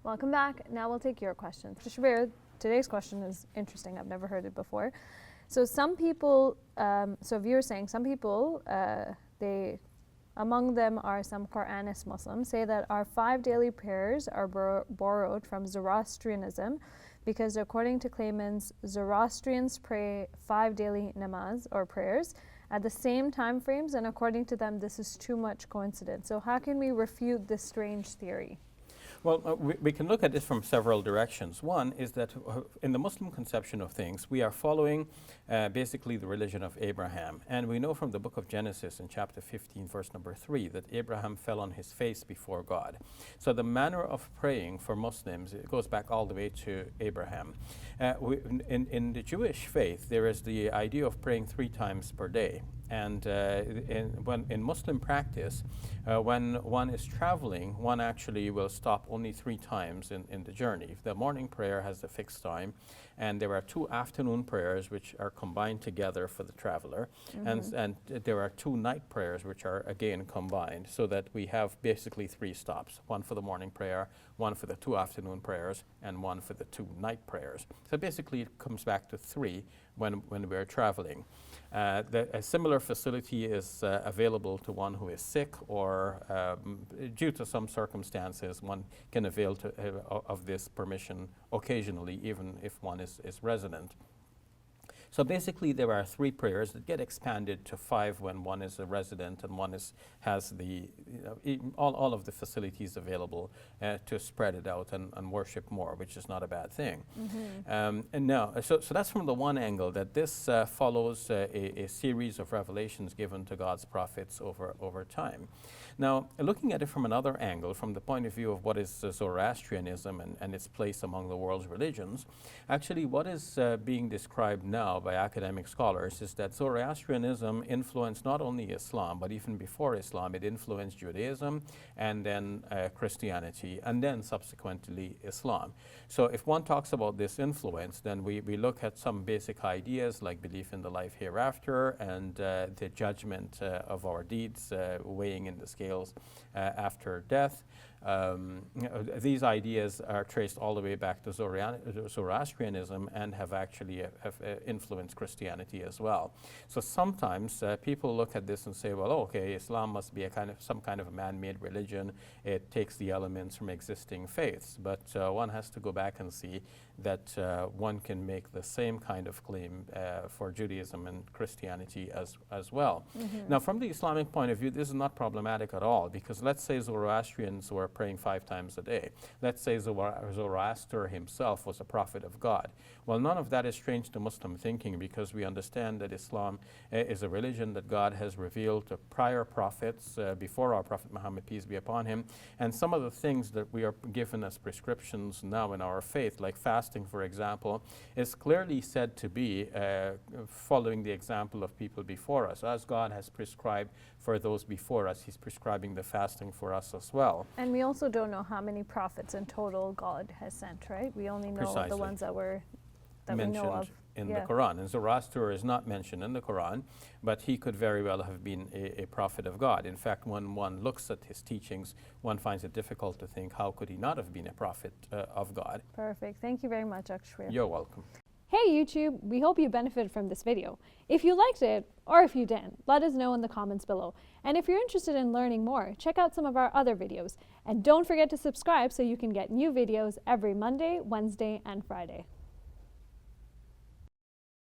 Welcome back. Now we'll take your questions. So Shabir, today's question is interesting. I've never heard it before. So some people, so viewers saying some people, among them are some Quranist Muslims, say that our 5 daily prayers are borrowed from Zoroastrianism because according to claimants, Zoroastrians pray 5 daily namaz or prayers at the same time frames, and according to them, this is too much coincidence. So how can we refute this strange theory? Well, we can look at this from several directions. One is that in the Muslim conception of things, we are following basically the religion of Abraham. And we know from the book of Genesis in chapter 15, verse number 3, that Abraham fell on his face before God. So the manner of praying for Muslims, it goes back all the way to Abraham. In the Jewish faith, there is the idea of praying 3 times per day. And in Muslim practice, when one is traveling, one actually will stop only 3 times in the journey. The morning prayer has a fixed time, and there are 2 afternoon prayers which are combined together for the traveler, and there are 2 night prayers which are again combined, so that we have basically 3 stops: 1 for the morning prayer, 1 for the 2 afternoon prayers, and 1 for the 2 night prayers. So basically it comes back to 3 when we're traveling. A similar facility is available to one who is sick, or due to some circumstances, one can avail of this permission occasionally, even if one is resident. So basically there are 3 prayers that get expanded to 5 when one is a resident and one has the all of the facilities available to spread it out and worship more, which is not a bad thing. And now, so that's from the one angle, that this follows a series of revelations given to God's prophets over time. Now, looking at it from another angle, from the point of view of what is Zoroastrianism and its place among the world's religions, actually what is being described now by academic scholars is that Zoroastrianism influenced not only Islam, but even before Islam, it influenced Judaism and then Christianity, and then subsequently Islam. So if one talks about this influence, then we look at some basic ideas like belief in the life hereafter and the judgment of our deeds, weighing in the scales after death. These ideas are traced all the way back to Zoroastrianism and have actually influenced Christianity as well. So sometimes people look at this and say, well, okay, Islam must be some kind of a man-made religion. It takes the elements from existing faiths. But one has to go back and see that one can make the same kind of claim for Judaism and Christianity as well. Now, from the Islamic point of view, this is not problematic at all, because let's say Zoroastrians were praying 5 times a day. Let's say Zoroaster himself was a prophet of God. Well, none of that is strange to Muslim thinking, because we understand that Islam is a religion that God has revealed to prior prophets before our Prophet Muhammad, peace be upon him. And some of the things that we are given as prescriptions now in our faith, like fasting, for example, is clearly said to be following the example of people before us. As God has prescribed for those before us, he's prescribing the fasting for us as well. And we also don't know how many prophets in total God has sent, right? We only know of the ones that we know of in the Quran. And Zoroaster is not mentioned in the Quran, but he could very well have been a prophet of God. In fact, when one looks at his teachings, one finds it difficult to think, how could he not have been a prophet of God? Perfect. Thank you very much, Shabir. You're welcome. Hey YouTube, we hope you benefited from this video. If you liked it, or if you didn't, let us know in the comments below. And if you're interested in learning more, check out some of our other videos. And don't forget to subscribe so you can get new videos every Monday, Wednesday, and Friday.